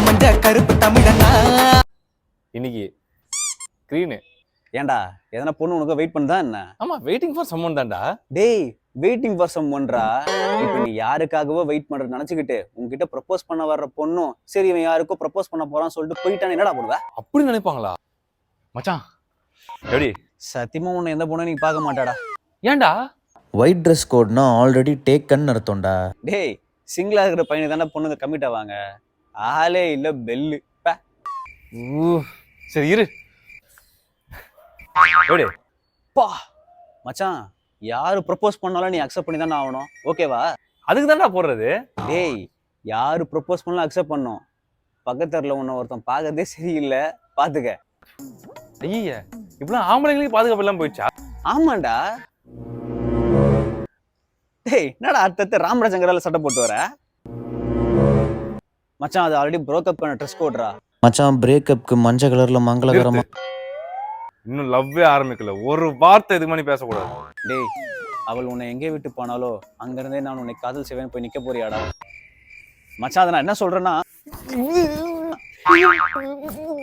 மஞ்ச கருப்பு தமிழனா. இன்னைக்கு ஸ்க்ரீனு ஏன்டா எதனா பொண்ணு உனக்கு வெயிட் பண்ணுதா என்ன? ஆமா, வெயிட்டிங் ஃபார் சம்மன் தான்டா. டேய் வெயிட்டிங் ஃபார் சம் ஒன்றா. இப்போ நீ யாருக்காகவோ வெயிட் பண்றது நினைச்சுக்கிட்டு உங்ககிட்ட ப்ரப்போஸ் பண்ண வர்ற பொண்ணும் சரி இவன் யாருக்கோ ப்ரப்போஸ் பண்ண போறான்னு சொல்லிட்டு போயிட்டான்னு என்னடா பண்ணுவ? அப்படி நினைப்பாங்களா மச்சான்? எப்படி? சத்தியமா உன்னை எந்த பொண்ணும் நீ பார்க்க மாட்டாடா. ஏன்டா? ஒயிட் ட்ரெஸ் கோட்னா ஆல்ரெடி டேக்கன் அர்த்தம்டா. டேய் சிங்கிளா இருக்கிற பையனுக்கு தானே பொண்ணுங்க கம்மிட் ஆவாங்க. ஆளே இல்ல பெல்லு. சரி இரு. எப்படி? பா மச்சான், யாரு ப்ரப்போஸ் பண்ணாலும் நீ அக்செப்ட் பண்ணி தானே ஆகணும், ஓகேவா? அதுக்கு தான்டா போடுறது. டேய் யாரு ப்ரப்போஸ் பண்ணாலும் அக்செப்ட் பண்ணும். பக்கத்துல உன்னை ஒருத்தன் பார்க்கறதே சரியில்லை, பாத்துக்க. ஐய, இப்பெல்லாம் ஆம்பளைங்களுக்கு பாதுகாப்பு எல்லாம் போயிடுச்சா? ஆமாண்டா. டேய் என்னடா அடுத்த ராமராஜங்கரால சட்டை போட்டு வர? மச்சான் அது ஆல்ரெடி ப்ரோக்கப் பண்ண ட்ரெஸ் கோட்ரா. மச்சான் பிரேக்கப்க்கு மஞ்சள் கலர்ல மங்களகரமா. இன்னும் லவ்வே ஆரம்பிக்கல, ஒரு வார்த்தை இதுக்கு மாதிரி பேசக்கூடாது. டேய் அவள் உன்னை எங்கே விட்டு போனாலோ அங்க இருந்தே நான் உன்னை காதல் செய்வேன்னு போய் நிக்க போறியாடா? மச்சான் அதை நான் என்ன சொல்றேன்னா